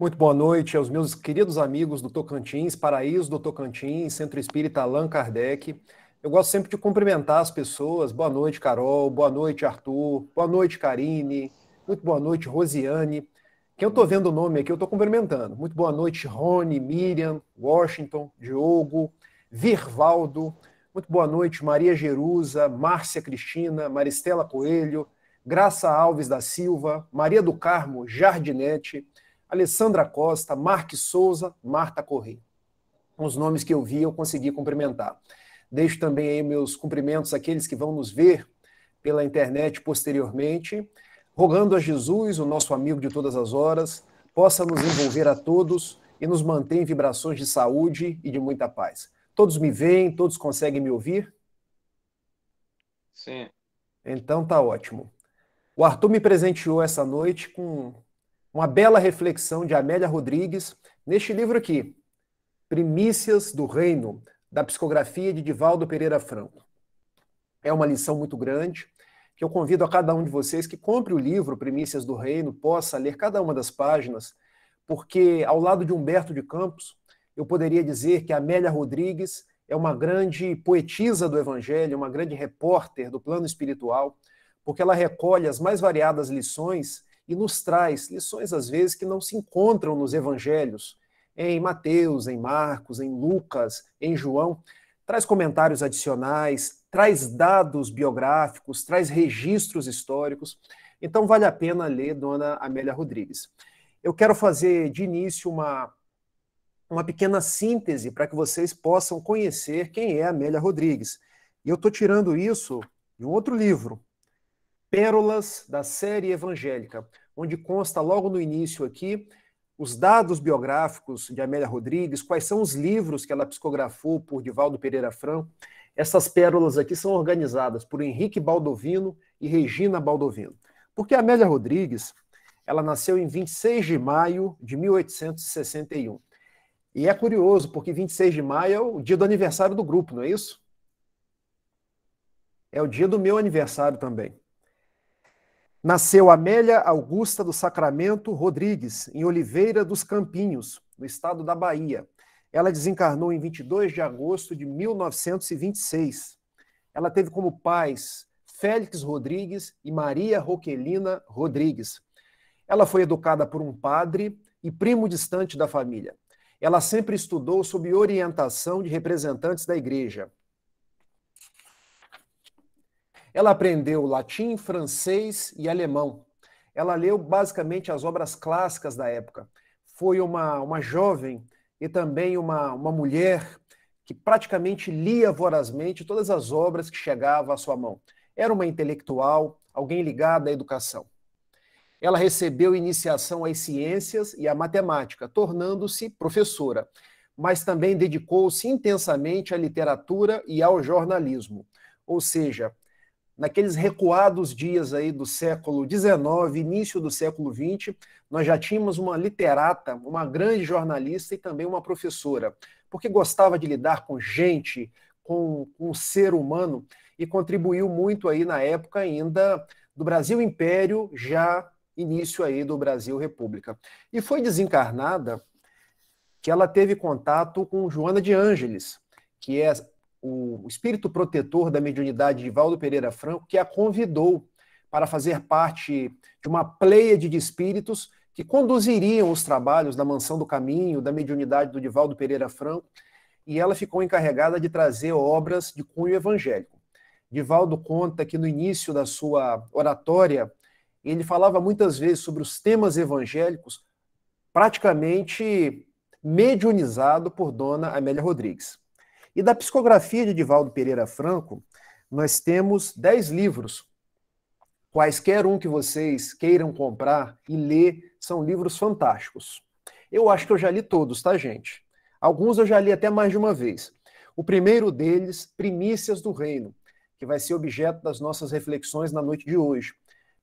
Muito boa noite aos meus queridos amigos do Tocantins, Paraíso do Tocantins, Centro Espírita Allan Kardec. Eu gosto sempre de cumprimentar as pessoas. Boa noite, Carol. Boa noite, Arthur. Boa noite, Karine. Muito boa noite, Rosiane. Quem eu estou vendo o nome aqui, eu estou cumprimentando. Muito boa noite, Rony, Miriam, Washington, Diogo, Virvaldo. Muito boa noite, Maria Jerusa, Márcia Cristina, Maristela Coelho, Graça Alves da Silva, Maria do Carmo Jardinete, Alessandra Costa, Marques Souza, Marta Corrêa. Os nomes que eu vi, eu consegui cumprimentar. Deixo também aí meus cumprimentos àqueles que vão nos ver pela internet posteriormente, rogando a Jesus, o nosso amigo de todas as horas, possa nos envolver a todos e nos manter em vibrações de saúde e de muita paz. Todos me veem? Todos conseguem me ouvir? Sim. Então tá ótimo. O Arthur me presenteou essa noite com uma bela reflexão de Amélia Rodrigues neste livro aqui, Primícias do Reino, da psicografia de Divaldo Pereira Franco. É uma lição muito grande, que eu convido a cada um de vocês que compre o livro Primícias do Reino, possa ler cada uma das páginas, porque ao lado de Humberto de Campos, eu poderia dizer que Amélia Rodrigues é uma grande poetisa do Evangelho, uma grande repórter do plano espiritual, porque ela recolhe as mais variadas lições e nos traz lições, às vezes, que não se encontram nos evangelhos, em Mateus, em Marcos, em Lucas, em João. Traz comentários adicionais, traz dados biográficos, traz registros históricos. Então, vale a pena ler Dona Amélia Rodrigues. Eu quero fazer, de início, uma pequena síntese para que vocês possam conhecer quem é Amélia Rodrigues. E eu estou tirando isso de um outro livro, Pérolas da Série Evangélica, onde consta logo no início aqui os dados biográficos de Amélia Rodrigues, quais são os livros que ela psicografou por Divaldo Pereira Franco. Essas pérolas aqui são organizadas por Henrique Baldovino e Regina Baldovino. Porque a Amélia Rodrigues, ela nasceu em 26 de maio de 1861. E é curioso, porque 26 de maio é o dia do aniversário do grupo, não é isso? É o dia do meu aniversário também. Nasceu Amélia Augusta do Sacramento Rodrigues, em Oliveira dos Campinhos, no estado da Bahia. Ela desencarnou em 22 de agosto de 1926. Ela teve como pais Félix Rodrigues e Maria Roquelina Rodrigues. Ela foi educada por um padre e primo distante da família. Ela sempre estudou sob orientação de representantes da igreja. Ela aprendeu latim, francês e alemão. Ela leu basicamente as obras clássicas da época. Foi uma jovem e também uma mulher que praticamente lia vorazmente todas as obras que chegavam à sua mão. Era uma intelectual, alguém ligada à educação. Ela recebeu iniciação às ciências e à matemática, tornando-se professora, mas também dedicou-se intensamente à literatura e ao jornalismo. Ou seja, naqueles recuados dias aí do século XIX, início do século XX, nós já tínhamos uma literata, uma grande jornalista e também uma professora, porque gostava de lidar com gente, com o ser humano, e contribuiu muito aí na época ainda do Brasil Império, já início aí do Brasil República. E foi desencarnada que ela teve contato com Joana de Ângeles, que é o espírito protetor da mediunidade de Divaldo Pereira Franco, que a convidou para fazer parte de uma pleiade de espíritos que conduziriam os trabalhos da Mansão do Caminho, da mediunidade do Divaldo Pereira Franco, e ela ficou encarregada de trazer obras de cunho evangélico. Divaldo conta que no início da sua oratória, ele falava muitas vezes sobre os temas evangélicos, praticamente mediunizado por Dona Amélia Rodrigues. E da psicografia de Divaldo Pereira Franco, nós temos 10 livros. Quaisquer um que vocês queiram comprar e ler, são livros fantásticos. Eu acho que eu já li todos, tá, gente? Alguns eu já li até mais de uma vez. O primeiro deles, Primícias do Reino, que vai ser objeto das nossas reflexões na noite de hoje.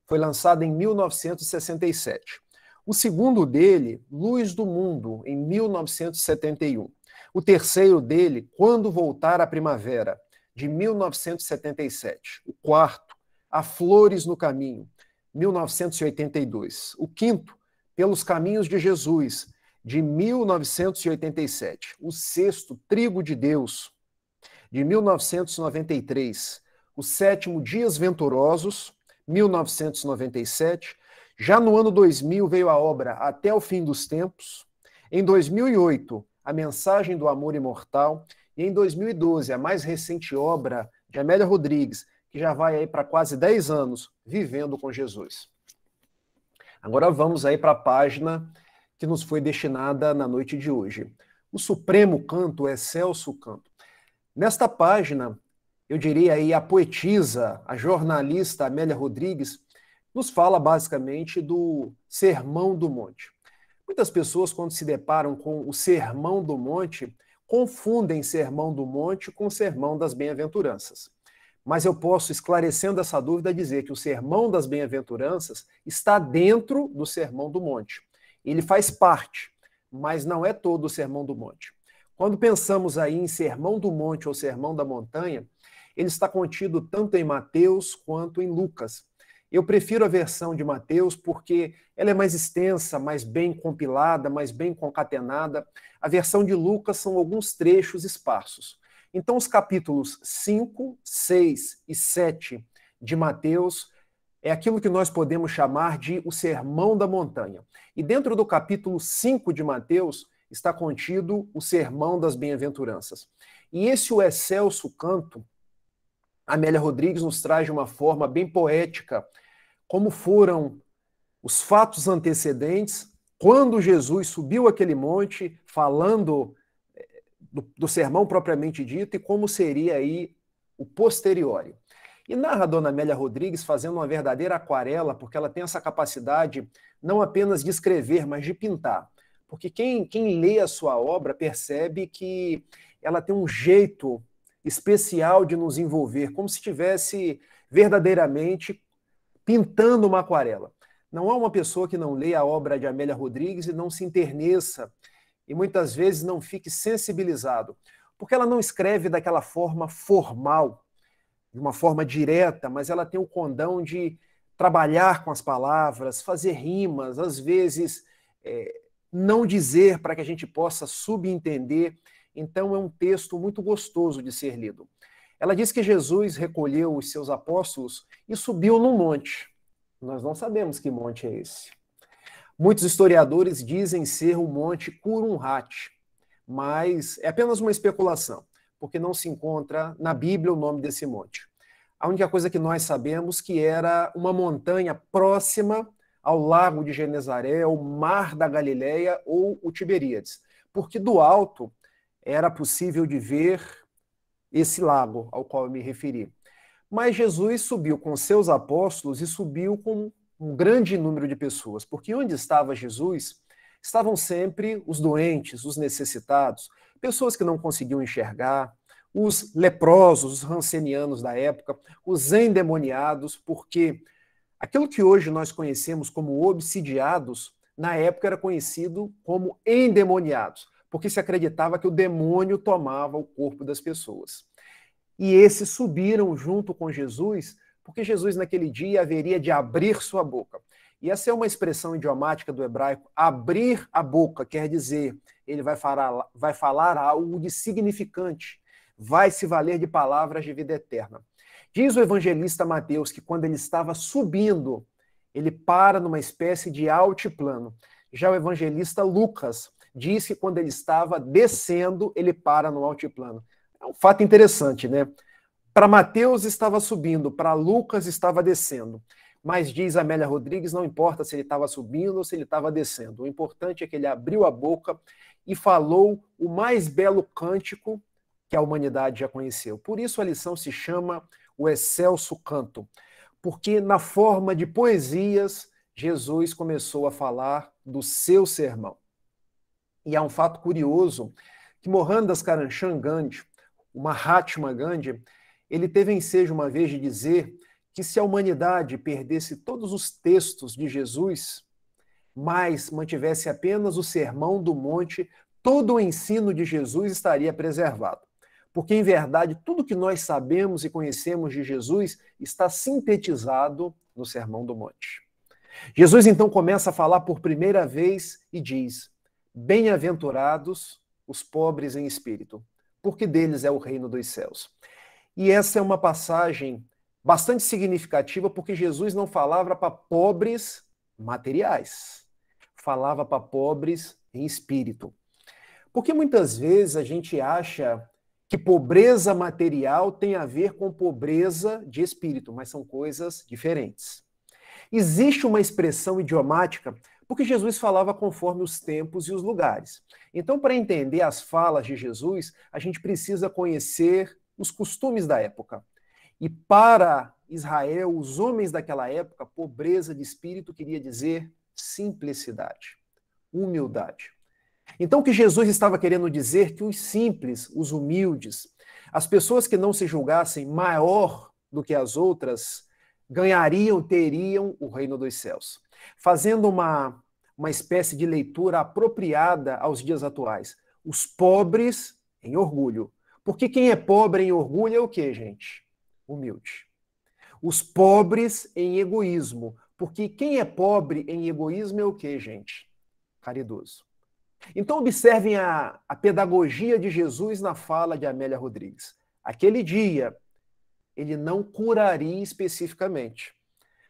Foi lançado em 1967. O segundo dele, Luz do Mundo, em 1971. O terceiro dele, Quando Voltar a Primavera, de 1977. O quarto, Há Flores no Caminho, 1982. O quinto, Pelos Caminhos de Jesus, de 1987. O Sexto, Trigo de Deus, de 1993. O Sétimo, Dias Venturosos, 1997. Já no ano 2000 veio a obra Até o Fim dos Tempos. Em 2008, A Mensagem do Amor Imortal. E em 2012, a mais recente obra de Amélia Rodrigues, que já vai aí para quase 10 anos, Vivendo com Jesus. Agora vamos aí para a página que nos foi destinada na noite de hoje. O Supremo Canto, o Excelso Canto. Nesta página, eu diria aí, a poetisa, a jornalista Amélia Rodrigues, nos fala basicamente do Sermão do Monte. Muitas pessoas, quando se deparam com o Sermão do Monte, confundem Sermão do Monte com Sermão das Bem-aventuranças. Mas eu posso, esclarecendo essa dúvida, dizer que o Sermão das Bem-aventuranças está dentro do Sermão do Monte. Ele faz parte, mas não é todo o Sermão do Monte. Quando pensamos aí em Sermão do Monte ou Sermão da Montanha, ele está contido tanto em Mateus quanto em Lucas. Eu prefiro a versão de Mateus porque ela é mais extensa, mais bem compilada, mais bem concatenada. A versão de Lucas são alguns trechos esparsos. Então, os capítulos 5, 6 e 7 de Mateus é aquilo que nós podemos chamar de o Sermão da Montanha. E dentro do capítulo 5 de Mateus está contido o Sermão das Bem-aventuranças. E esse o Excelso Canto, Amélia Rodrigues nos traz de uma forma bem poética como foram os fatos antecedentes, quando Jesus subiu aquele monte, falando do sermão propriamente dito, e como seria aí o posteriori. E narra a dona Amélia Rodrigues fazendo uma verdadeira aquarela, porque ela tem essa capacidade não apenas de escrever, mas de pintar. Porque quem lê a sua obra percebe que ela tem um jeito especial de nos envolver, como se estivesse verdadeiramente pintando uma aquarela. Não há uma pessoa que não lê a obra de Amélia Rodrigues e não se enterneça e muitas vezes não fique sensibilizado, porque ela não escreve daquela forma formal, de uma forma direta, mas ela tem o condão de trabalhar com as palavras, fazer rimas, às vezes não dizer para que a gente possa subentender. Então é um texto muito gostoso de ser lido. Ela diz que Jesus recolheu os seus apóstolos e subiu num monte. Nós não sabemos que monte é esse. Muitos historiadores dizem ser o Monte Curunhat, mas é apenas uma especulação, porque não se encontra na Bíblia o nome desse monte. A única coisa que nós sabemos é que era uma montanha próxima ao Lago de Genezaré, ao Mar da Galileia ou o Tiberíades, porque do alto era possível de ver esse lago ao qual eu me referi. Mas Jesus subiu com seus apóstolos e subiu com um grande número de pessoas, porque onde estava Jesus, estavam sempre os doentes, os necessitados, pessoas que não conseguiam enxergar, os leprosos, os rancenianos da época, os endemoniados, porque aquilo que hoje nós conhecemos como obsidiados, na época era conhecido como endemoniados, porque se acreditava que o demônio tomava o corpo das pessoas. E esses subiram junto com Jesus, porque Jesus naquele dia haveria de abrir sua boca. E essa é uma expressão idiomática do hebraico. Abrir a boca quer dizer, ele vai falar algo de significante, vai se valer de palavras de vida eterna. Diz o evangelista Mateus que quando ele estava subindo, ele para numa espécie de altiplano. Já o evangelista Lucas diz que quando ele estava descendo, ele para no altiplano. É um fato interessante, né? Para Mateus estava subindo, para Lucas estava descendo. Mas diz Amélia Rodrigues, não importa se ele estava subindo ou se ele estava descendo. O importante é que ele abriu a boca e falou o mais belo cântico que a humanidade já conheceu. Por isso a lição se chama o Excelso Canto, porque na forma de poesias, Jesus começou a falar do seu sermão. E há um fato curioso, que Mohandas Karamchand Gandhi, o Mahatma Gandhi, ele teve ensejo uma vez de dizer que se a humanidade perdesse todos os textos de Jesus, mas mantivesse apenas o Sermão do Monte, todo o ensino de Jesus estaria preservado. Porque, em verdade, tudo que nós sabemos e conhecemos de Jesus está sintetizado no Sermão do Monte. Jesus então começa a falar por primeira vez e diz: bem-aventurados os pobres em espírito, porque deles é o reino dos céus. E essa é uma passagem bastante significativa, porque Jesus não falava para pobres materiais, falava para pobres em espírito. Porque muitas vezes a gente acha que pobreza material tem a ver com pobreza de espírito, mas são coisas diferentes. Existe uma expressão idiomática porque Jesus falava conforme os tempos e os lugares. Então, para entender as falas de Jesus, a gente precisa conhecer os costumes da época. E para Israel, os homens daquela época, pobreza de espírito queria dizer simplicidade, humildade. Então, o que Jesus estava querendo dizer que os simples, os humildes, as pessoas que não se julgassem maior do que as outras, ganhariam, teriam o reino dos céus. Fazendo uma espécie de leitura apropriada aos dias atuais. Os pobres em orgulho. Porque quem é pobre em orgulho é o quê, gente? Humilde. Os pobres em egoísmo. Porque quem é pobre em egoísmo é o quê, gente? Caridoso. Então observem a pedagogia de Jesus na fala de Amélia Rodrigues. Aquele dia, ele não curaria especificamente,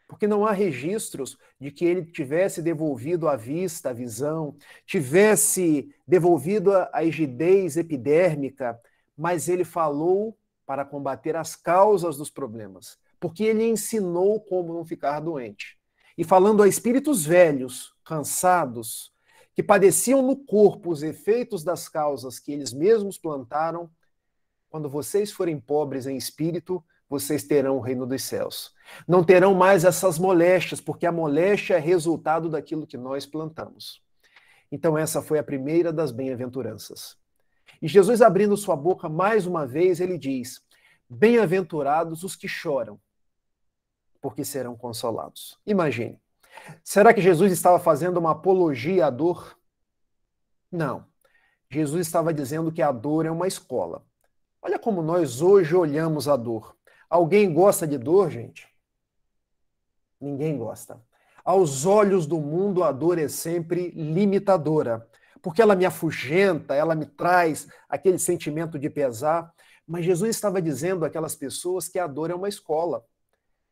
porque não há registros de que ele tivesse devolvido a vista, a visão, tivesse devolvido a rigidez epidérmica, mas ele falou para combater as causas dos problemas, porque ele ensinou como não ficar doente. E falando a espíritos velhos, cansados, que padeciam no corpo os efeitos das causas que eles mesmos plantaram, quando vocês forem pobres em espírito, vocês terão o reino dos céus. Não terão mais essas moléstias, porque a moléstia é resultado daquilo que nós plantamos. Então essa foi a primeira das bem-aventuranças. E Jesus, abrindo sua boca mais uma vez, ele diz: bem-aventurados os que choram, porque serão consolados. Imagine. Será que Jesus estava fazendo uma apologia à dor? Não. Jesus estava dizendo que a dor é uma escola. Olha como nós hoje olhamos a dor. Alguém gosta de dor, gente? Ninguém gosta. Aos olhos do mundo, a dor é sempre limitadora, porque ela me afugenta, ela me traz aquele sentimento de pesar. Mas Jesus estava dizendo àquelas pessoas que a dor é uma escola.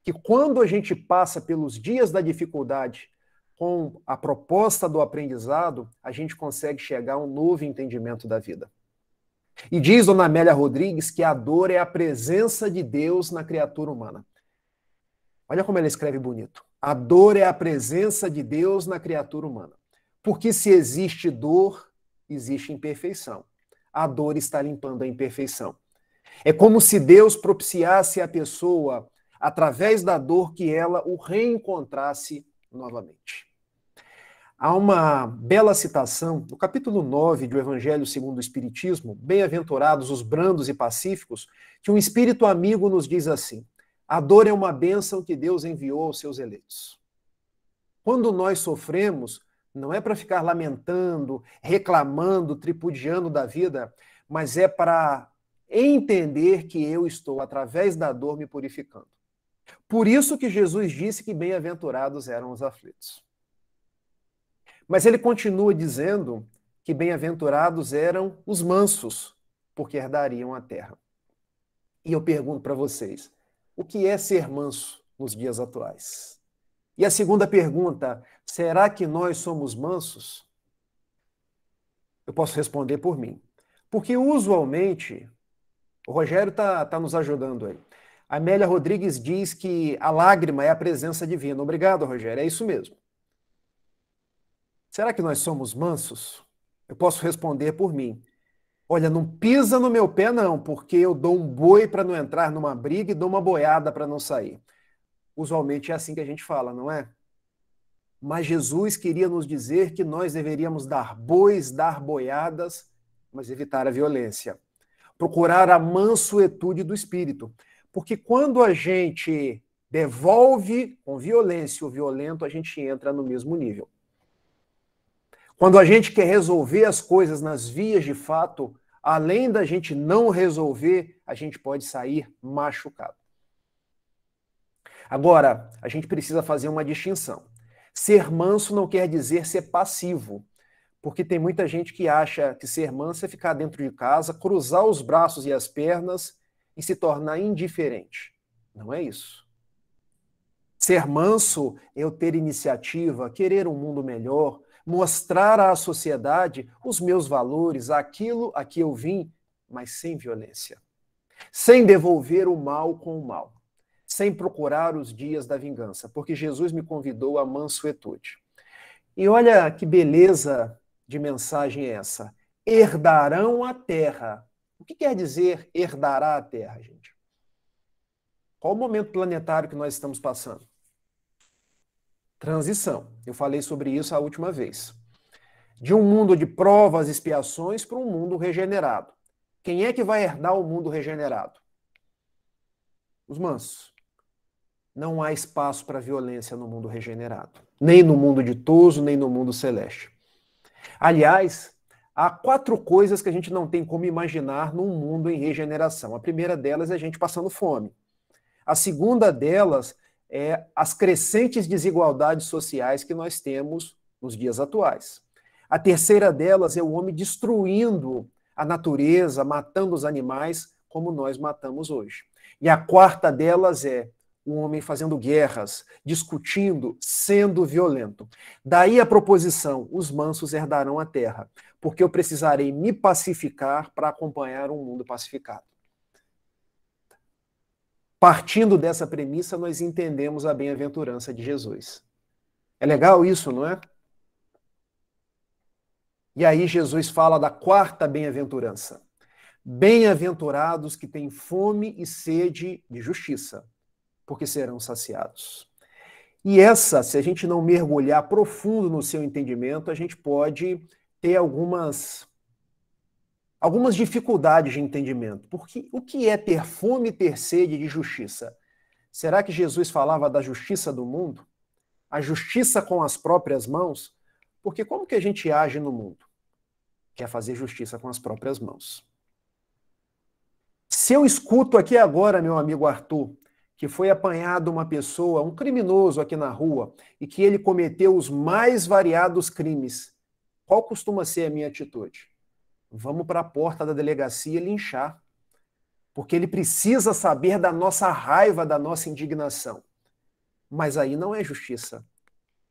Que quando a gente passa pelos dias da dificuldade com a proposta do aprendizado, a gente consegue chegar a um novo entendimento da vida. E diz Dona Amélia Rodrigues que a dor é a presença de Deus na criatura humana. Olha como ela escreve bonito. A dor é a presença de Deus na criatura humana. Porque se existe dor, existe imperfeição. A dor está limpando a imperfeição. É como se Deus propiciasse a pessoa através da dor que ela o reencontrasse novamente. Há uma bela citação no capítulo 9 do Evangelho segundo o Espiritismo, bem-aventurados os brandos e pacíficos, que um espírito amigo nos diz assim: a dor é uma bênção que Deus enviou aos seus eleitos. Quando nós sofremos, não é para ficar lamentando, reclamando, tripudiando da vida, mas é para entender que eu estou, através da dor, me purificando. Por isso que Jesus disse que bem-aventurados eram os aflitos. Mas ele continua dizendo que bem-aventurados eram os mansos, porque herdariam a terra. E eu pergunto para vocês, o que é ser manso nos dias atuais? E a segunda pergunta, será que nós somos mansos? Eu posso responder por mim. Porque usualmente, o Rogério está nos ajudando aí. A Amélia Rodrigues diz que a lágrima é a presença divina. Obrigado, Rogério, é isso mesmo. Será que nós somos mansos? Eu posso responder por mim. Olha, não pisa no meu pé não, porque eu dou um boi para não entrar numa briga e dou uma boiada para não sair. Usualmente é assim que a gente fala, não é? Mas Jesus queria nos dizer que nós deveríamos dar bois, dar boiadas, mas evitar a violência. Procurar a mansuetude do espírito. Porque quando a gente devolve com violência o violento, a gente entra no mesmo nível. Quando a gente quer resolver as coisas nas vias de fato, além da gente não resolver, a gente pode sair machucado. Agora, a gente precisa fazer uma distinção. Ser manso não quer dizer ser passivo, porque tem muita gente que acha que ser manso é ficar dentro de casa, cruzar os braços e as pernas e se tornar indiferente. Não é isso. Ser manso é eu ter iniciativa, querer um mundo melhor, mostrar à sociedade os meus valores, aquilo a que eu vim, mas sem violência. Sem devolver o mal com o mal. Sem procurar os dias da vingança, porque Jesus me convidou à mansuetude. E olha que beleza de mensagem é essa. Herdarão a terra. O que quer dizer herdará a terra, gente? Qual o momento planetário que nós estamos passando? Transição. Eu falei sobre isso a última vez. De um mundo de provas e expiações para um mundo regenerado. Quem é que vai herdar o mundo regenerado? Os mansos. Não há espaço para violência no mundo regenerado. Nem no mundo ditoso, nem no mundo celeste. Aliás, há 4 coisas que a gente não tem como imaginar num mundo em regeneração. A primeira delas é a gente passando fome. A segunda delas é as crescentes desigualdades sociais que nós temos nos dias atuais. A terceira delas é o homem destruindo a natureza, matando os animais, como nós matamos hoje. E a quarta delas é o homem fazendo guerras, discutindo, sendo violento. Daí a proposição, os mansos herdarão a terra, porque eu precisarei me pacificar para acompanhar um mundo pacificado. Partindo dessa premissa, nós entendemos a bem-aventurança de Jesus. É legal isso, não é? E aí Jesus fala da quarta bem-aventurança. Bem-aventurados que têm fome e sede de justiça, porque serão saciados. E essa, se a gente não mergulhar profundo no seu entendimento, a gente pode ter algumas dificuldades de entendimento. Porque o que é ter fome e ter sede de justiça? Será que Jesus falava da justiça do mundo? A justiça com as próprias mãos? Porque como que a gente age no mundo? Quer fazer justiça com as próprias mãos. Se eu escuto aqui agora, meu amigo Arthur, que foi apanhado uma pessoa, um criminoso aqui na rua, e que ele cometeu os mais variados crimes, qual costuma ser a minha atitude? Vamos para a porta da delegacia linchar, porque ele precisa saber da nossa raiva, da nossa indignação. Mas aí não é justiça.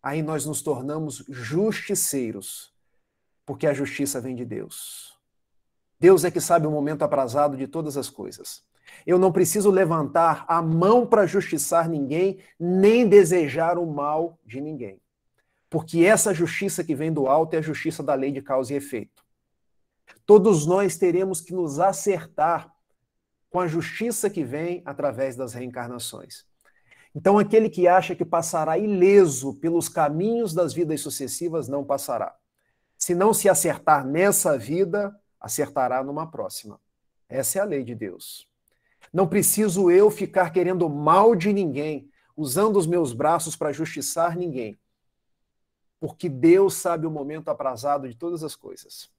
Aí nós nos tornamos justiceiros, porque a justiça vem de Deus. Deus é que sabe o momento aprazado de todas as coisas. Eu não preciso levantar a mão para justiçar ninguém, nem desejar o mal de ninguém. Porque essa justiça que vem do alto é a justiça da lei de causa e efeito. Todos nós teremos que nos acertar com a justiça que vem através das reencarnações. Então, aquele que acha que passará ileso pelos caminhos das vidas sucessivas, não passará. Se não se acertar nessa vida, acertará numa próxima. Essa é a lei de Deus. Não preciso eu ficar querendo mal de ninguém, usando os meus braços para justiçar ninguém. Porque Deus sabe o momento aprazado de todas as coisas.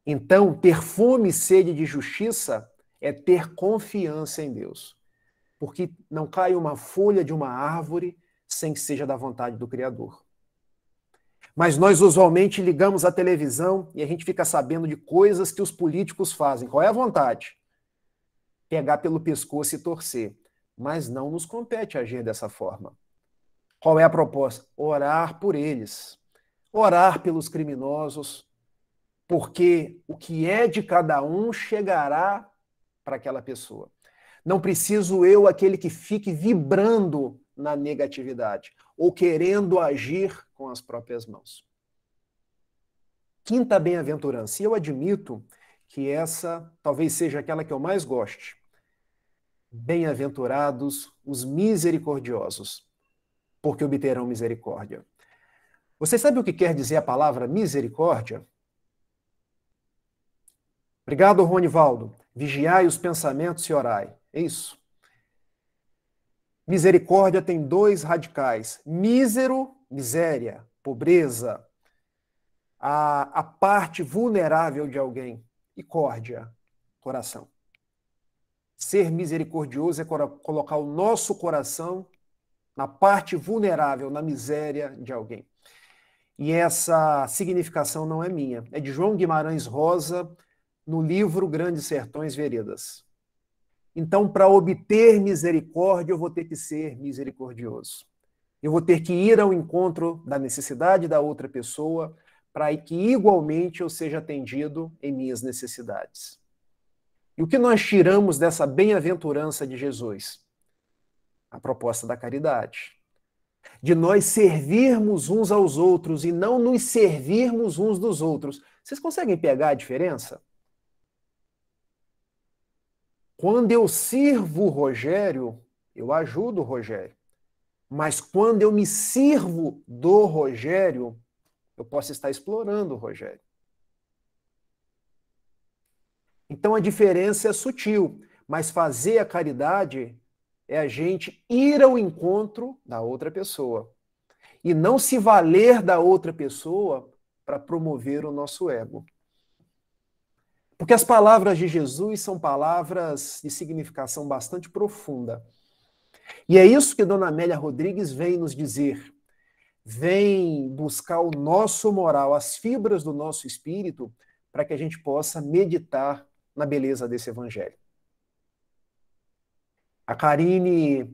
Então, ter fome e sede de justiça é ter confiança em Deus. Porque não cai uma folha de uma árvore sem que seja da vontade do Criador. Mas nós usualmente ligamos a televisão e a gente fica sabendo de coisas que os políticos fazem. Qual é a vontade? Pegar pelo pescoço e torcer. Mas não nos compete agir dessa forma. Qual é a proposta? Orar por eles. Orar pelos criminosos, porque o que é de cada um chegará para aquela pessoa. Não preciso eu, aquele que fique vibrando na negatividade ou querendo agir com as próprias mãos. Quinta bem-aventurança. E eu admito que essa talvez seja aquela que eu mais goste. Bem-aventurados os misericordiosos, porque obterão misericórdia. Você sabe o que quer dizer a palavra misericórdia? Obrigado, Ronivaldo. Vigiai os pensamentos e orai. É isso. Misericórdia tem 2 radicais. Mísero, miséria, pobreza, a parte vulnerável de alguém. E córdia, coração. Ser misericordioso é colocar o nosso coração na parte vulnerável, na miséria de alguém. E essa significação não é minha, é de João Guimarães Rosa, no livro Grandes Sertões Veredas. Então, para obter misericórdia, eu vou ter que ser misericordioso. Eu vou ter que ir ao encontro da necessidade da outra pessoa para que igualmente eu seja atendido em minhas necessidades. E o que nós tiramos dessa bem-aventurança de Jesus? A proposta da caridade. De nós servirmos uns aos outros e não nos servirmos uns dos outros. Vocês conseguem pegar a diferença? Quando eu sirvo o Rogério, eu ajudo o Rogério. Mas quando eu me sirvo do Rogério, eu posso estar explorando o Rogério. Então a diferença é sutil, mas fazer a caridade é a gente ir ao encontro da outra pessoa e não se valer da outra pessoa para promover o nosso ego. Porque as palavras de Jesus são palavras de significação bastante profunda. E é isso que Dona Amélia Rodrigues vem nos dizer. Vem buscar o nosso moral, as fibras do nosso espírito, para que a gente possa meditar na beleza desse evangelho. A Karine,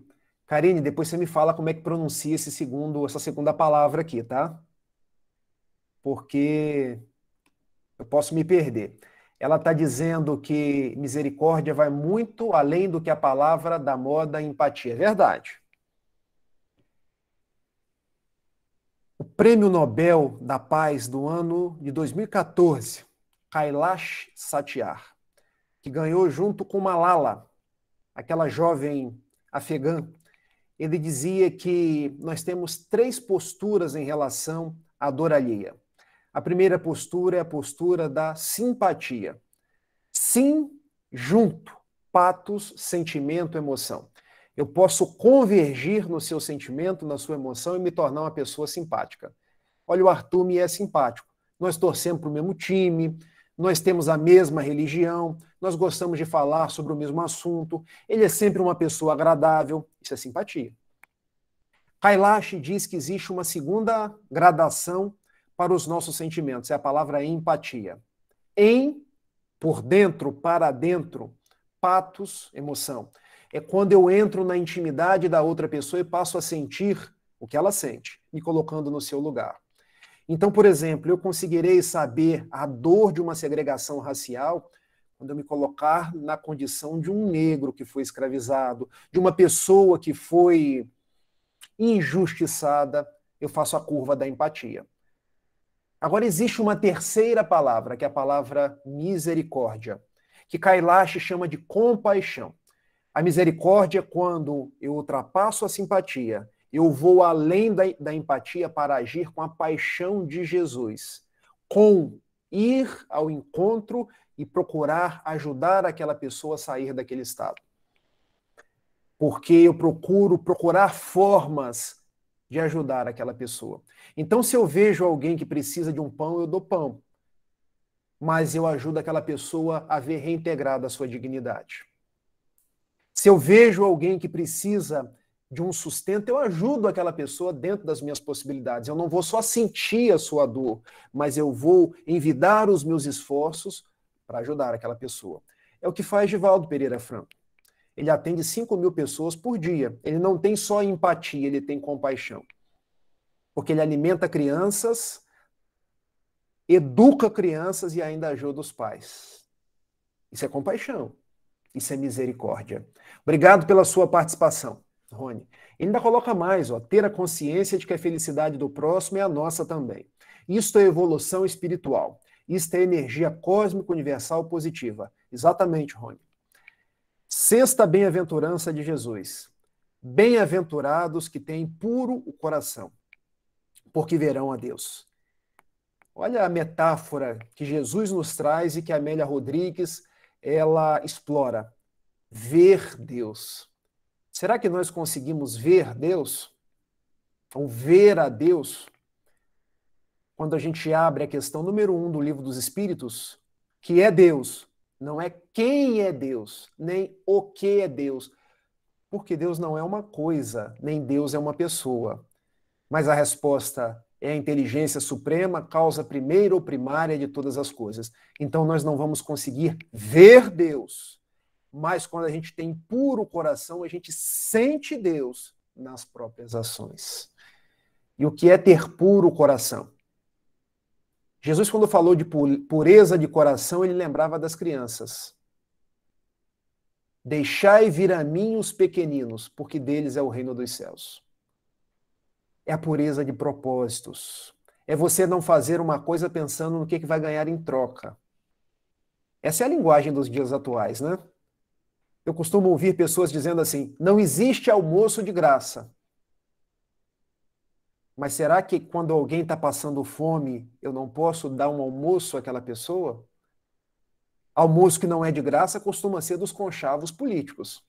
depois você me fala como é que pronuncia essa segunda palavra aqui, tá? Porque eu posso me perder. Ela está dizendo que misericórdia vai muito além do que a palavra da moda empatia. É verdade. O Prêmio Nobel da Paz do ano de 2014, Kailash Satyarthi, que ganhou junto com Malala, aquela jovem afegã, ele dizia que nós temos 3 posturas em relação à dor alheia. A primeira postura é a postura da simpatia. Sim, junto, patos, sentimento, emoção. Eu posso convergir no seu sentimento, na sua emoção e me tornar uma pessoa simpática. Olha, o Arthur me é simpático. Nós torcemos para o mesmo time, nós temos a mesma religião, nós gostamos de falar sobre o mesmo assunto, ele é sempre uma pessoa agradável, isso é simpatia. Kailash diz que existe uma segunda gradação para os nossos sentimentos, é a palavra empatia. Por dentro, para dentro, patos, emoção. É quando eu entro na intimidade da outra pessoa e passo a sentir o que ela sente, me colocando no seu lugar. Então, por exemplo, eu conseguirei saber a dor de uma segregação racial quando eu me colocar na condição de um negro que foi escravizado, de uma pessoa que foi injustiçada, eu faço a curva da empatia. Agora, existe uma terceira palavra, que é a palavra misericórdia, que Kailash chama de compaixão. A misericórdia é quando eu ultrapasso a simpatia, eu vou além da empatia para agir com a paixão de Jesus, com ir ao encontro e procurar ajudar aquela pessoa a sair daquele estado. Porque eu procurar formas de ajudar aquela pessoa. Então, se eu vejo alguém que precisa de um pão, eu dou pão. Mas eu ajudo aquela pessoa a ver reintegrada a sua dignidade. Se eu vejo alguém que precisa de um sustento, eu ajudo aquela pessoa dentro das minhas possibilidades. Eu não vou só sentir a sua dor, mas eu vou envidar os meus esforços para ajudar aquela pessoa. É o que faz Givaldo Pereira Franco. Ele atende 5.000 pessoas por dia. Ele não tem só empatia, ele tem compaixão. Porque ele alimenta crianças, educa crianças e ainda ajuda os pais. Isso é compaixão. Isso é misericórdia. Obrigado pela sua participação, Rony. Ele ainda coloca mais, ter a consciência de que a felicidade do próximo é a nossa também. Isto é evolução espiritual. Isto é energia cósmica universal positiva. Exatamente, Rony. Sexta bem-aventurança de Jesus. Bem-aventurados que têm puro o coração, porque verão a Deus. Olha a metáfora que Jesus nos traz e que a Amélia Rodrigues ela explora. Ver Deus. Será que nós conseguimos ver Deus? Ou ver a Deus? Quando a gente abre a questão número 1 do Livro dos Espíritos, que é Deus, não é quem é Deus, nem o que é Deus. Porque Deus não é uma coisa, nem Deus é uma pessoa. Mas a resposta é a inteligência suprema, causa primeira ou primária de todas as coisas. Então nós não vamos conseguir ver Deus. Mas quando a gente tem puro coração, a gente sente Deus nas próprias ações. E o que é ter puro coração? Jesus, quando falou de pureza de coração, ele lembrava das crianças. Deixai vir a mim os pequeninos, porque deles é o reino dos céus. É a pureza de propósitos. É você não fazer uma coisa pensando no que vai ganhar em troca. Essa é a linguagem dos dias atuais, né? Eu costumo ouvir pessoas dizendo assim, não existe almoço de graça. Mas será que quando alguém está passando fome, eu não posso dar um almoço àquela pessoa? Almoço que não é de graça costuma ser dos conchavos políticos.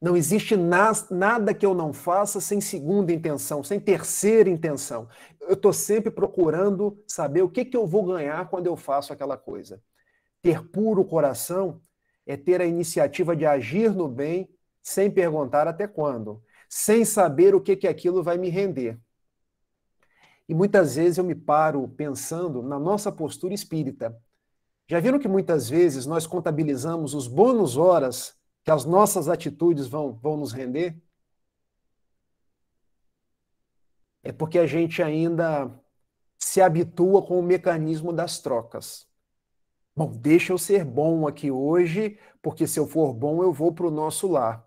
Não existe nada que eu não faça sem segunda intenção, sem terceira intenção. Eu estou sempre procurando saber o que eu vou ganhar quando eu faço aquela coisa. Ter puro coração é ter a iniciativa de agir no bem sem perguntar até quando, sem saber o que aquilo vai me render. E muitas vezes eu me paro pensando na nossa postura espírita. Já viram que muitas vezes nós contabilizamos os bônus horas que as nossas atitudes vão nos render? É porque a gente ainda se habitua com o mecanismo das trocas. Bom, deixa eu ser bom aqui hoje, porque se eu for bom eu vou para o nosso lar.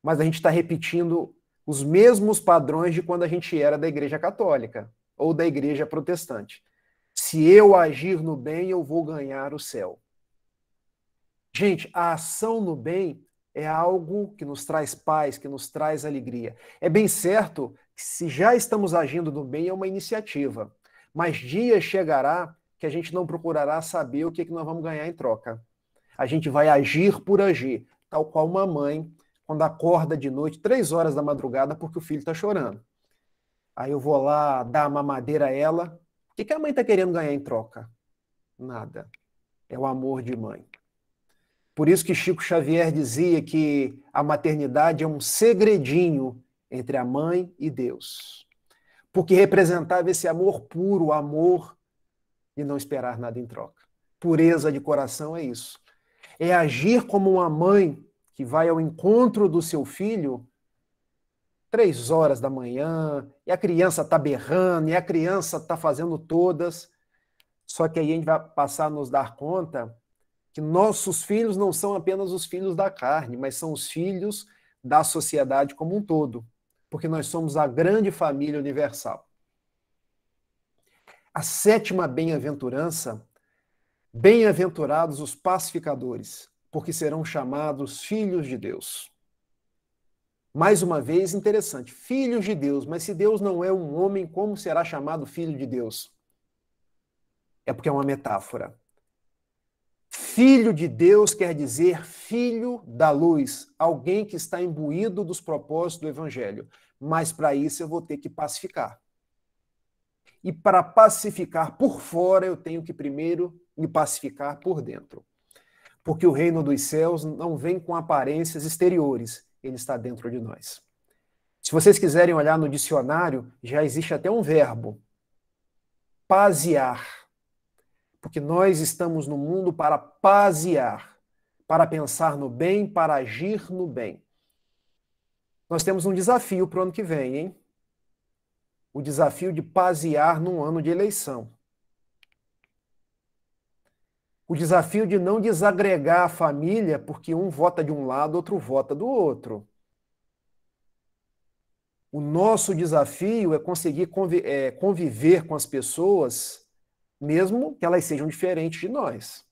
Mas a gente está repetindo os mesmos padrões de quando a gente era da Igreja Católica ou da Igreja Protestante. Se eu agir no bem, eu vou ganhar o céu. Gente, a ação no bem é algo que nos traz paz, que nos traz alegria. É bem certo que se já estamos agindo no bem, é uma iniciativa. Mas dia chegará que a gente não procurará saber o que nós vamos ganhar em troca. A gente vai agir por agir, tal qual uma mãe, quando acorda de noite, 3 horas da madrugada, porque o filho está chorando. Aí eu vou lá dar a mamadeira a ela. O que a mãe está querendo ganhar em troca? Nada. É o amor de mãe. Por isso que Chico Xavier dizia que a maternidade é um segredinho entre a mãe e Deus. Porque representava esse amor puro, o amor de não esperar nada em troca. Pureza de coração é isso. É agir como uma mãe que vai ao encontro do seu filho 3 horas da manhã, e a criança está berrando, e a criança está fazendo todas. Só que aí a gente vai passar a nos dar conta que nossos filhos não são apenas os filhos da carne, mas são os filhos da sociedade como um todo, porque nós somos a grande família universal. A 7ª bem-aventurança, bem-aventurados os pacificadores, porque serão chamados filhos de Deus. Mais uma vez, interessante, filhos de Deus, mas se Deus não é um homem, como será chamado filho de Deus? É porque é uma metáfora. Filho de Deus quer dizer filho da luz, alguém que está imbuído dos propósitos do Evangelho. Mas para isso eu vou ter que pacificar. E para pacificar por fora, eu tenho que primeiro me pacificar por dentro. Porque o reino dos céus não vem com aparências exteriores, ele está dentro de nós. Se vocês quiserem olhar no dicionário, já existe até um verbo, paziar. Porque nós estamos no mundo para paziar, para pensar no bem, para agir no bem. Nós temos um desafio para o ano que vem, hein? O desafio de paziar num ano de eleição. O desafio de não desagregar a família porque um vota de um lado, outro vota do outro. O nosso desafio é conseguir conviver com as pessoas, mesmo que elas sejam diferentes de nós.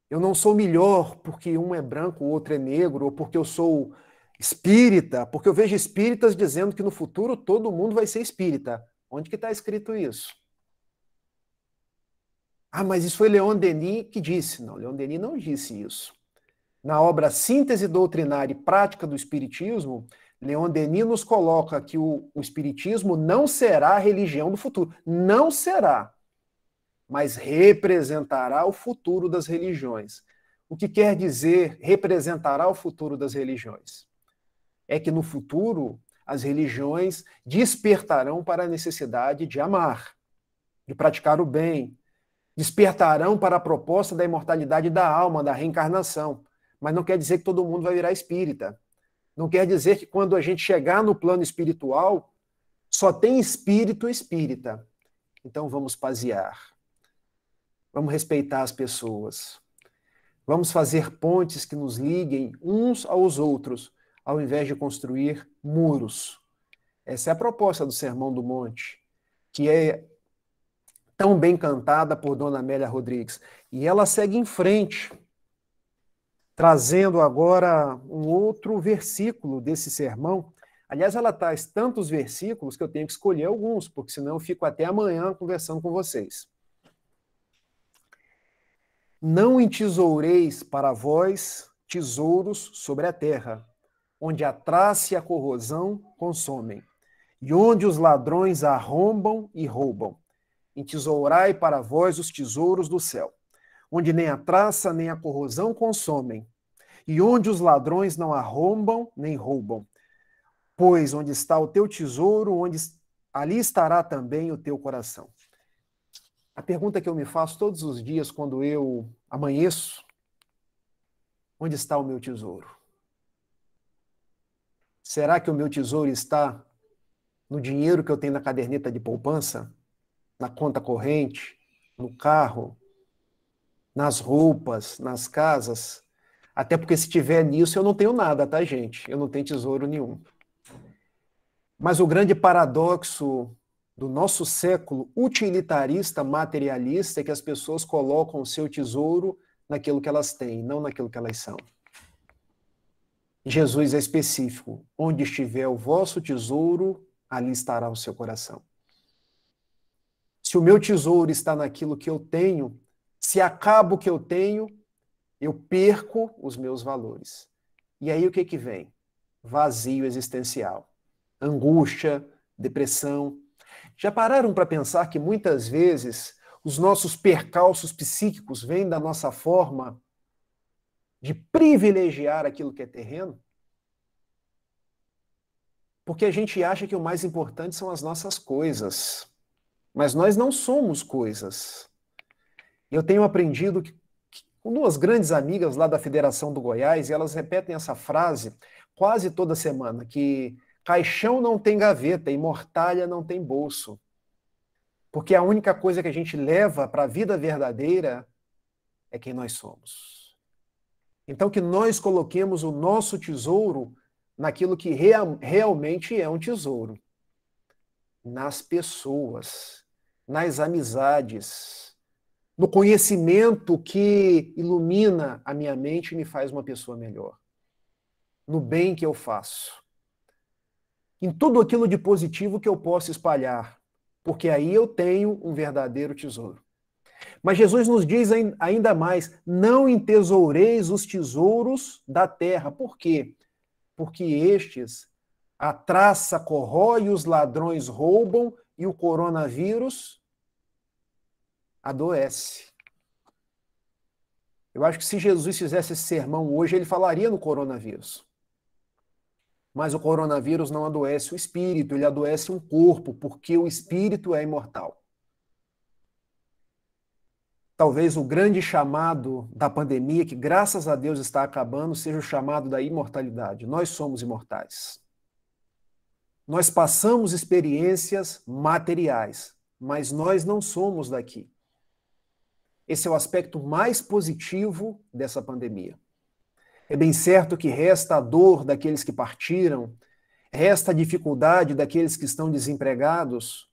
Eu não sou melhor porque um é branco, o outro é negro, ou porque eu sou espírita, porque eu vejo espíritas dizendo que no futuro todo mundo vai ser espírita. Onde que está escrito isso? Ah, mas isso foi Leon Denis que disse. Não, Leon Denis não disse isso. Na obra Síntese Doutrinária e Prática do Espiritismo, Leon Denis nos coloca que o Espiritismo não será a religião do futuro. Não será. Mas representará o futuro das religiões. O que quer dizer representará o futuro das religiões? É que no futuro as religiões despertarão para a necessidade de amar, de praticar o bem, despertarão para a proposta da imortalidade da alma, da reencarnação. Mas não quer dizer que todo mundo vai virar espírita. Não quer dizer que quando a gente chegar no plano espiritual, só tem espírito espírita. Então vamos pasear. Vamos respeitar as pessoas. Vamos fazer pontes que nos liguem uns aos outros, ao invés de construir muros. Essa é a proposta do Sermão do Monte, que é tão bem cantada por Dona Amélia Rodrigues. E ela segue em frente, trazendo agora um outro versículo desse sermão. Aliás, ela traz tantos versículos que eu tenho que escolher alguns, porque senão eu fico até amanhã conversando com vocês. Não entesoureis para vós tesouros sobre a terra, onde a traça e a corrosão consomem, e onde os ladrões arrombam e roubam. Entesourai para vós os tesouros do céu, onde nem a traça nem a corrosão consomem, e onde os ladrões não arrombam nem roubam. Pois onde está o teu tesouro, ali estará também o teu coração. A pergunta que eu me faço todos os dias quando eu amanheço: onde está o meu tesouro? Será que o meu tesouro está no dinheiro que eu tenho na caderneta de poupança, na conta corrente, no carro, nas roupas, nas casas? Até porque se tiver nisso eu não tenho nada, tá, gente? Eu não tenho tesouro nenhum. Mas o grande paradoxo do nosso século utilitarista, materialista, é que as pessoas colocam o seu tesouro naquilo que elas têm, não naquilo que elas são. Jesus é específico. Onde estiver o vosso tesouro, ali estará o seu coração. Se o meu tesouro está naquilo que eu tenho, se acaba o que eu tenho, eu perco os meus valores. E aí o que que vem? Vazio existencial, angústia, depressão. Já pararam para pensar que muitas vezes os nossos percalços psíquicos vêm da nossa forma de privilegiar aquilo que é terreno? Porque a gente acha que o mais importante são as nossas coisas. Mas nós não somos coisas. Eu tenho aprendido com duas grandes amigas lá da Federação do Goiás, e elas repetem essa frase quase toda semana, que caixão não tem gaveta e mortalha não tem bolso. Porque a única coisa que a gente leva para a vida verdadeira é quem nós somos. Então que nós coloquemos o nosso tesouro naquilo que realmente é um tesouro. Nas pessoas, nas amizades, no conhecimento que ilumina a minha mente e me faz uma pessoa melhor. No bem que eu faço. Em tudo aquilo de positivo que eu posso espalhar, porque aí eu tenho um verdadeiro tesouro. Mas Jesus nos diz ainda mais: não entesoureis os tesouros da terra. Por quê? Porque estes, a traça corrói, os ladrões roubam e o coronavírus adoece. Eu acho que se Jesus fizesse esse sermão hoje, ele falaria no coronavírus. Mas o coronavírus não adoece o espírito, ele adoece um corpo, porque o espírito é imortal. Talvez o grande chamado da pandemia, que graças a Deus está acabando, seja o chamado da imortalidade. Nós somos imortais. Nós passamos experiências materiais, mas nós não somos daqui. Esse é o aspecto mais positivo dessa pandemia. É bem certo que resta a dor daqueles que partiram, resta a dificuldade daqueles que estão desempregados,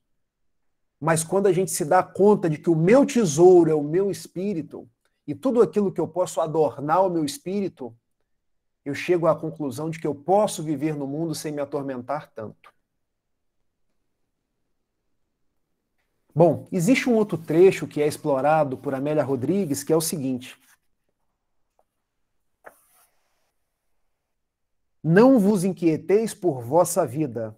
mas quando a gente se dá conta de que o meu tesouro é o meu espírito, e tudo aquilo que eu posso adornar o meu espírito, eu chego à conclusão de que eu posso viver no mundo sem me atormentar tanto. Bom, existe um outro trecho que é explorado por Amélia Rodrigues, que é o seguinte: não vos inquieteis por vossa vida,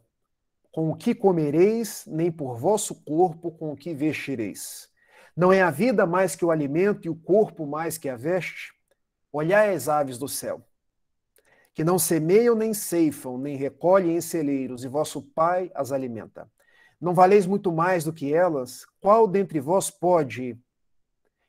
com o que comereis, nem por vosso corpo, com o que vestireis. Não é a vida mais que o alimento e o corpo mais que a veste? Olhai as aves do céu, que não semeiam, nem ceifam, nem recolhem em celeiros, e vosso Pai as alimenta. Não valeis muito mais do que elas? Qual dentre vós pode,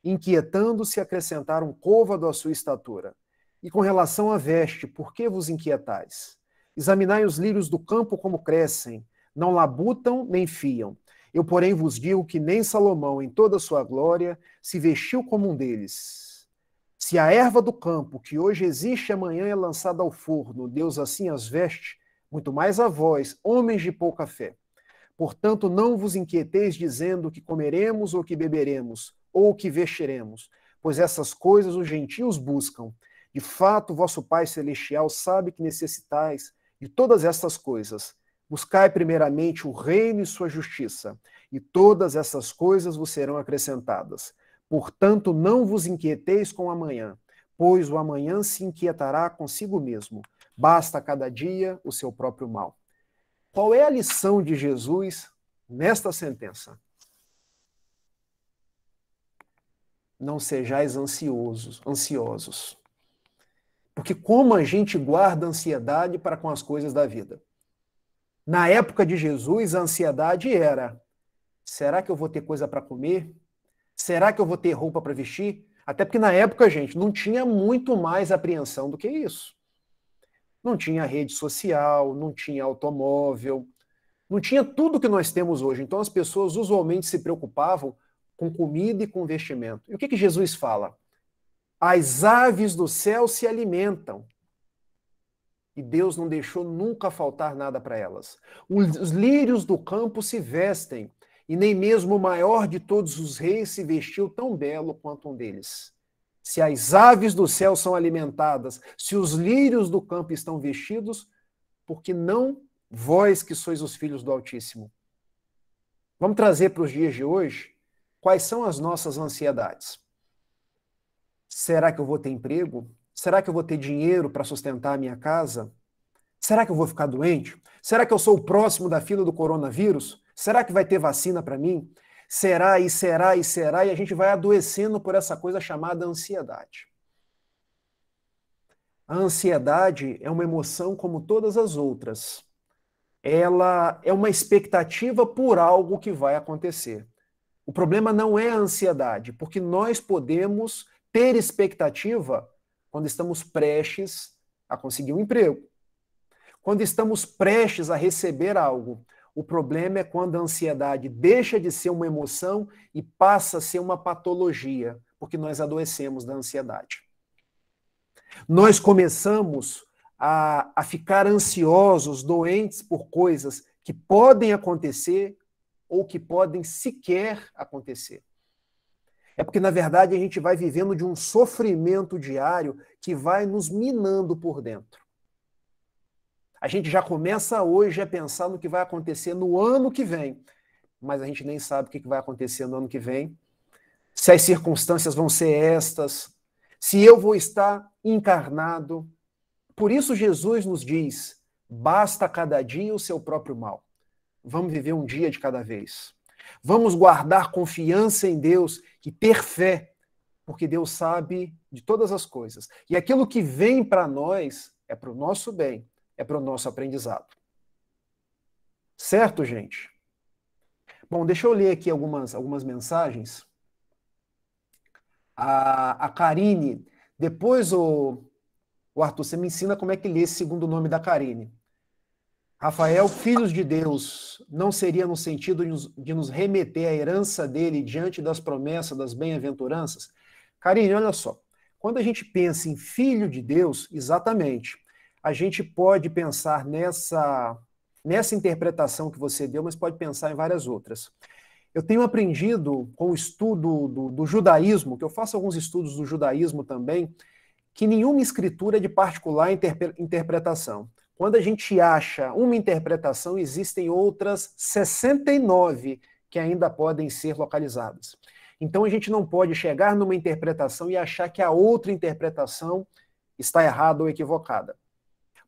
inquietando-se, acrescentar um côvado à sua estatura? E com relação à veste, por que vos inquietais? Examinai os lírios do campo como crescem, não labutam nem fiam. Eu, porém, vos digo que nem Salomão, em toda a sua glória, se vestiu como um deles. Se a erva do campo, que hoje existe e amanhã é lançada ao forno, Deus assim as veste, muito mais a vós, homens de pouca fé. Portanto, não vos inquieteis dizendo que comeremos ou que beberemos, ou que vestiremos, pois essas coisas os gentios buscam. De fato, vosso Pai Celestial sabe que necessitais de todas estas coisas. Buscai primeiramente o reino e sua justiça, e todas essas coisas vos serão acrescentadas. Portanto, não vos inquieteis com o amanhã, pois o amanhã se inquietará consigo mesmo. Basta a cada dia o seu próprio mal. Qual é a lição de Jesus nesta sentença? Não sejais ansiosos. Porque como a gente guarda ansiedade para com as coisas da vida? Na época de Jesus, a ansiedade era: será que eu vou ter coisa para comer? Será que eu vou ter roupa para vestir? Até porque na época, gente, não tinha muito mais apreensão do que isso. Não tinha rede social, não tinha automóvel, não tinha tudo que nós temos hoje. Então as pessoas usualmente se preocupavam com comida e com vestimento. E o que Jesus fala? As aves do céu se alimentam. E Deus não deixou nunca faltar nada para elas. Os lírios do campo se vestem, e nem mesmo o maior de todos os reis se vestiu tão belo quanto um deles. Se as aves do céu são alimentadas, se os lírios do campo estão vestidos, por que não vós que sois os filhos do Altíssimo? Vamos trazer para os dias de hoje quais são as nossas ansiedades. Será que eu vou ter emprego? Será que eu vou ter dinheiro para sustentar a minha casa? Será que eu vou ficar doente? Será que eu sou o próximo da fila do coronavírus? Será que vai ter vacina para mim? Será e será e será, e a gente vai adoecendo por essa coisa chamada ansiedade. A ansiedade é uma emoção como todas as outras. Ela é uma expectativa por algo que vai acontecer. O problema não é a ansiedade, porque nós podemos ter expectativa quando estamos prestes a conseguir um emprego, quando estamos prestes a receber algo. O problema é quando a ansiedade deixa de ser uma emoção e passa a ser uma patologia, porque nós adoecemos da ansiedade. Nós começamos a ficar ansiosos, doentes por coisas que podem acontecer ou que podem sequer acontecer. É porque, na verdade, a gente vai vivendo de um sofrimento diário que vai nos minando por dentro. A gente já começa hoje a pensar no que vai acontecer no ano que vem, mas a gente nem sabe o que vai acontecer no ano que vem, se as circunstâncias vão ser estas, se eu vou estar encarnado. Por isso Jesus nos diz, basta cada dia o seu próprio mal. Vamos viver um dia de cada vez. Vamos guardar confiança em Deus e ter fé, porque Deus sabe de todas as coisas. E aquilo que vem para nós é para o nosso bem, é para o nosso aprendizado. Certo, gente? Bom, deixa eu ler aqui algumas mensagens. A Karine, depois o Arthur, você me ensina como é que lê esse segundo nome da Karine. Rafael, filhos de Deus, não seria no sentido de nos remeter à herança dele diante das promessas, das bem-aventuranças? Karine, olha só, quando a gente pensa em filho de Deus, exatamente, a gente pode pensar nessa interpretação que você deu, mas pode pensar em várias outras. Eu tenho aprendido com o estudo do judaísmo, que eu faço alguns estudos do judaísmo também, que nenhuma escritura é de particular interpretação. Quando a gente acha uma interpretação, existem outras 69 que ainda podem ser localizadas. Então a gente não pode chegar numa interpretação e achar que a outra interpretação está errada ou equivocada.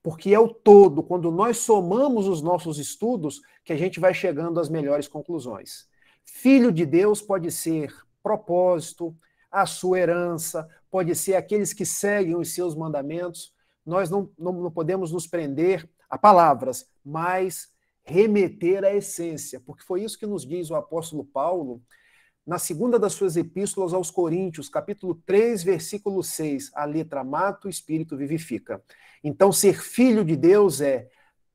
Porque é o todo, quando nós somamos os nossos estudos, que a gente vai chegando às melhores conclusões. Filho de Deus pode ser propósito, a sua herança, pode ser aqueles que seguem os seus mandamentos. Nós não podemos nos prender a palavras, mas remeter à essência, porque foi isso que nos diz o apóstolo Paulo na segunda das suas epístolas aos Coríntios, capítulo 3, versículo 6, a letra mata, o espírito vivifica. Então, ser filho de Deus é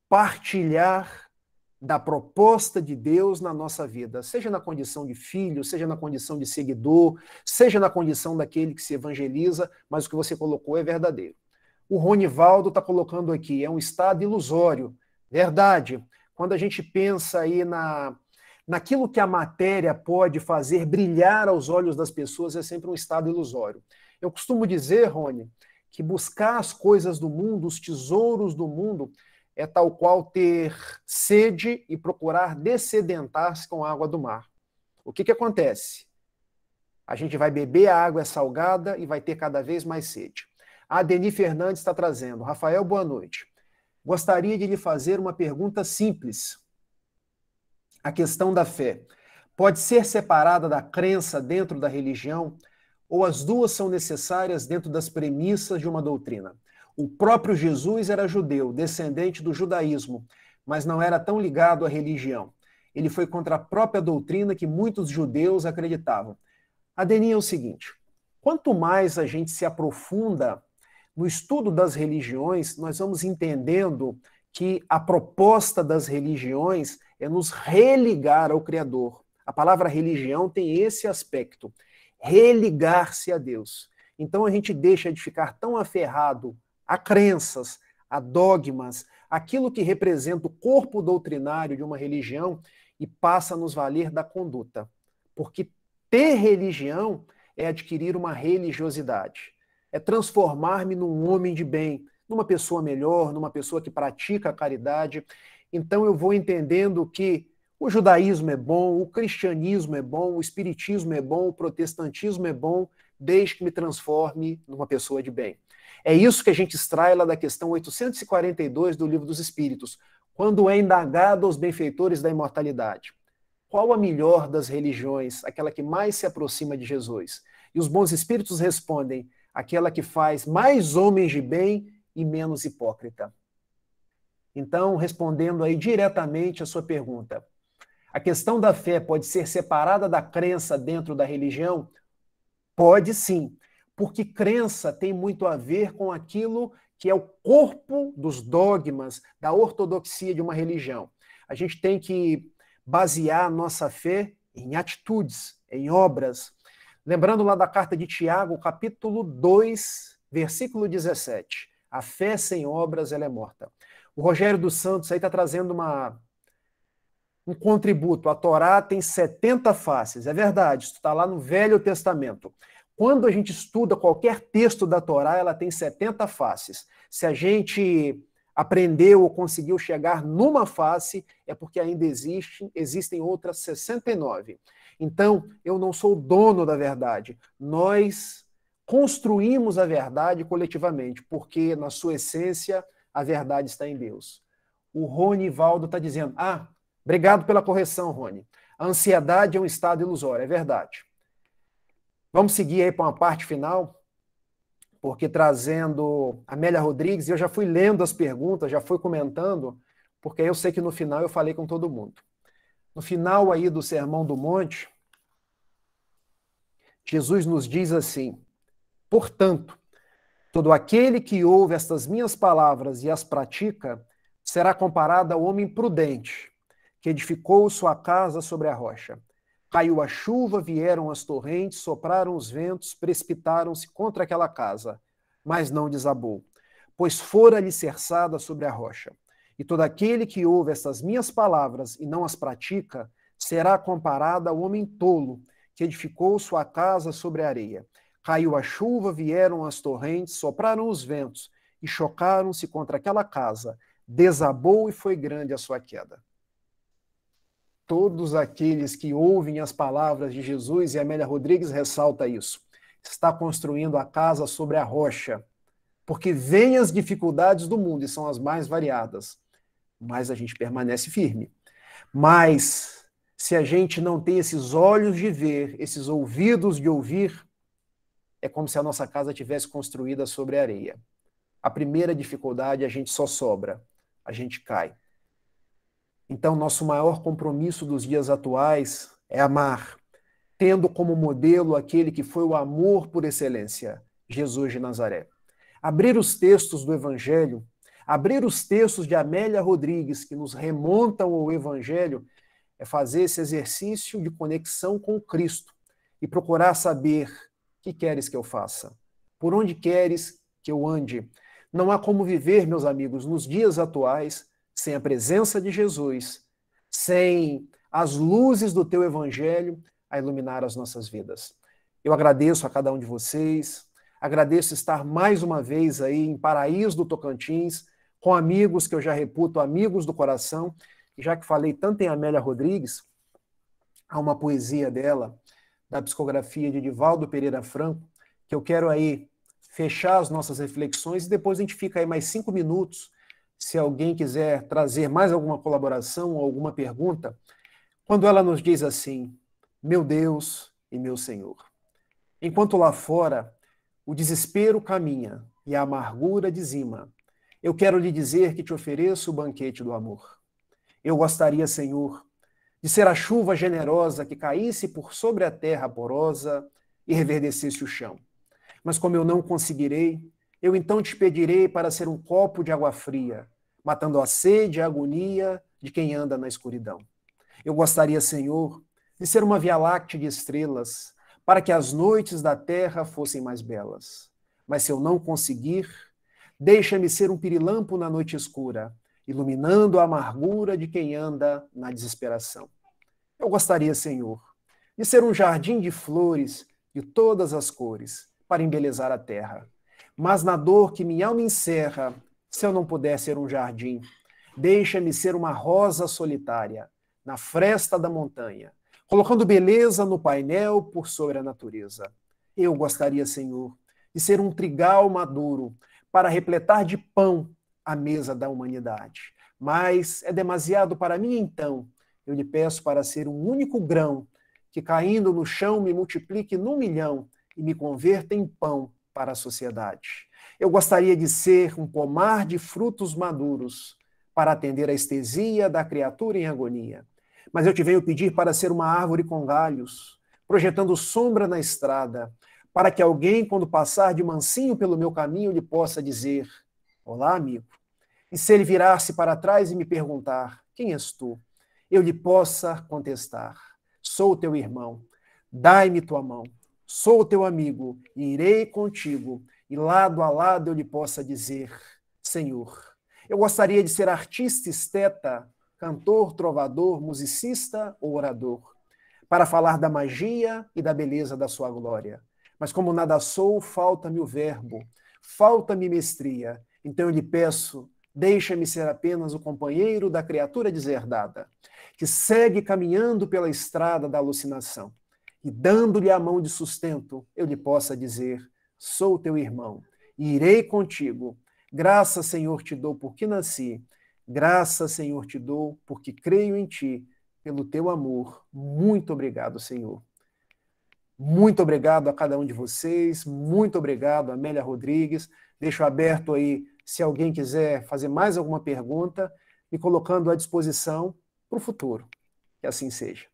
partilhar da proposta de Deus na nossa vida, seja na condição de filho, seja na condição de seguidor, seja na condição daquele que se evangeliza, mas o que você colocou é verdadeiro. O Ronivaldo está colocando aqui, é um estado ilusório. Verdade. Quando a gente pensa aí naquilo que a matéria pode fazer brilhar aos olhos das pessoas, é sempre um estado ilusório. Eu costumo dizer, Rony, que buscar as coisas do mundo, os tesouros do mundo, é tal qual ter sede e procurar dessedentar-se com a água do mar. O que acontece? A gente vai beber, a água é salgada e vai ter cada vez mais sede. A Deni Fernandes está trazendo. Rafael, boa noite. Gostaria de lhe fazer uma pergunta simples. A questão da fé pode ser separada da crença dentro da religião ou as duas são necessárias dentro das premissas de uma doutrina? O próprio Jesus era judeu, descendente do judaísmo, mas não era tão ligado à religião. Ele foi contra a própria doutrina que muitos judeus acreditavam. A Deni é o seguinte, quanto mais a gente se aprofunda no estudo das religiões, nós vamos entendendo que a proposta das religiões é nos religar ao Criador. A palavra religião tem esse aspecto, religar-se a Deus. Então a gente deixa de ficar tão aferrado a crenças, a dogmas, aquilo que representa o corpo doutrinário de uma religião e passa a nos valer da conduta. Porque ter religião é adquirir uma religiosidade, é transformar-me num homem de bem, numa pessoa melhor, numa pessoa que pratica a caridade. Então eu vou entendendo que o judaísmo é bom, o cristianismo é bom, o espiritismo é bom, o protestantismo é bom, desde que me transforme numa pessoa de bem. É isso que a gente extrai lá da questão 842 do Livro dos Espíritos, quando é indagado aos benfeitores da imortalidade. Qual a melhor das religiões, aquela que mais se aproxima de Jesus? E os bons espíritos respondem, aquela que faz mais homens de bem e menos hipócrita. Então, respondendo aí diretamente a sua pergunta, a questão da fé pode ser separada da crença dentro da religião? Pode sim, porque crença tem muito a ver com aquilo que é o corpo dos dogmas, da ortodoxia de uma religião. A gente tem que basear a nossa fé em atitudes, em obras. Lembrando lá da carta de Tiago, capítulo 2, versículo 17. A fé sem obras, ela é morta. O Rogério dos Santos aí está trazendo um contributo. A Torá tem 70 faces. É verdade, isso está lá no Velho Testamento. Quando a gente estuda qualquer texto da Torá, ela tem 70 faces. Se a gente aprendeu ou conseguiu chegar numa face, é porque ainda existem outras 69. Então, eu não sou o dono da verdade. Nós construímos a verdade coletivamente, porque, na sua essência, a verdade está em Deus. O Ronivaldo está dizendo, obrigado pela correção, Rony. A ansiedade é um estado ilusório, é verdade. Vamos seguir aí para uma parte final, porque trazendo Amélia Rodrigues, eu já fui lendo as perguntas, já fui comentando, porque eu sei que no final eu falei com todo mundo. No final aí do Sermão do Monte, Jesus nos diz assim, portanto, todo aquele que ouve estas minhas palavras e as pratica, será comparado ao homem prudente, que edificou sua casa sobre a rocha. Caiu a chuva, vieram as torrentes, sopraram os ventos, precipitaram-se contra aquela casa, mas não desabou, pois fora alicerçada sobre a rocha. E todo aquele que ouve estas minhas palavras e não as pratica, será comparado ao homem tolo, que edificou sua casa sobre a areia. Caiu a chuva, vieram as torrentes, sopraram os ventos e chocaram-se contra aquela casa. Desabou e foi grande a sua queda. Todos aqueles que ouvem as palavras de Jesus, e Amélia Rodrigues ressalta isso, está construindo a casa sobre a rocha, porque vêm as dificuldades do mundo, e são as mais variadas, mas a gente permanece firme. Mas, se a gente não tem esses olhos de ver, esses ouvidos de ouvir, é como se a nossa casa tivesse construída sobre areia. A primeira dificuldade, a gente só sobra, a gente cai. Então, nosso maior compromisso dos dias atuais é amar, tendo como modelo aquele que foi o amor por excelência, Jesus de Nazaré. Abrir os textos do Evangelho, abrir os textos de Amélia Rodrigues, que nos remontam ao Evangelho, é fazer esse exercício de conexão com Cristo e procurar saber o que queres que eu faça, por onde queres que eu ande. Não há como viver, meus amigos, nos dias atuais, sem a presença de Jesus, sem as luzes do teu Evangelho a iluminar as nossas vidas. Eu agradeço a cada um de vocês, agradeço estar mais uma vez aí em Paraíso do Tocantins, com amigos que eu já reputo amigos do coração, e já que falei tanto em Amélia Rodrigues, há uma poesia dela, da psicografia de Divaldo Pereira Franco, que eu quero aí fechar as nossas reflexões e depois a gente fica aí mais 5 minutos, se alguém quiser trazer mais alguma colaboração ou alguma pergunta, quando ela nos diz assim: meu Deus e meu Senhor, enquanto lá fora o desespero caminha e a amargura dizima, eu quero lhe dizer que te ofereço o banquete do amor. Eu gostaria, Senhor, de ser a chuva generosa que caísse por sobre a terra porosa e reverdecesse o chão. Mas como eu não conseguirei, eu então te pedirei para ser um copo de água fria, matando a sede e a agonia de quem anda na escuridão. Eu gostaria, Senhor, de ser uma via láctea de estrelas, para que as noites da terra fossem mais belas. Mas se eu não conseguir, deixa-me ser um pirilampo na noite escura, iluminando a amargura de quem anda na desesperação. Eu gostaria, Senhor, de ser um jardim de flores de todas as cores, para embelezar a terra. Mas na dor que minha alma encerra, se eu não puder ser um jardim, deixa-me ser uma rosa solitária, na fresta da montanha, colocando beleza no painel por sobre a natureza. Eu gostaria, Senhor, de ser um trigal maduro, para repletar de pão a mesa da humanidade. Mas é demasiado para mim, então. Eu lhe peço para ser um único grão, que caindo no chão me multiplique num milhão e me converta em pão para a sociedade. Eu gostaria de ser um pomar de frutos maduros, para atender a estesia da criatura em agonia. Mas eu te venho pedir para ser uma árvore com galhos, projetando sombra na estrada, para que alguém, quando passar de mansinho pelo meu caminho, lhe possa dizer: olá, amigo. E se ele virar-se para trás e me perguntar: quem és tu? Eu lhe possa contestar: sou teu irmão, dai-me tua mão. Sou teu amigo e irei contigo, e lado a lado eu lhe possa dizer: Senhor. Eu gostaria de ser artista, esteta, cantor, trovador, musicista ou orador, para falar da magia e da beleza da sua glória. Mas como nada sou, falta-me o verbo, falta-me mestria. Então eu lhe peço: deixa-me ser apenas o companheiro da criatura deserdada, que segue caminhando pela estrada da alucinação. E dando-lhe a mão de sustento, eu lhe possa dizer: sou teu irmão, e irei contigo. Graças, Senhor, te dou porque nasci. Graças, Senhor, te dou porque creio em ti, pelo teu amor. Muito obrigado, Senhor. Muito obrigado a cada um de vocês. Muito obrigado, Amélia Rodrigues. Deixo aberto aí, se alguém quiser fazer mais alguma pergunta, me colocando à disposição para o futuro. Que assim seja.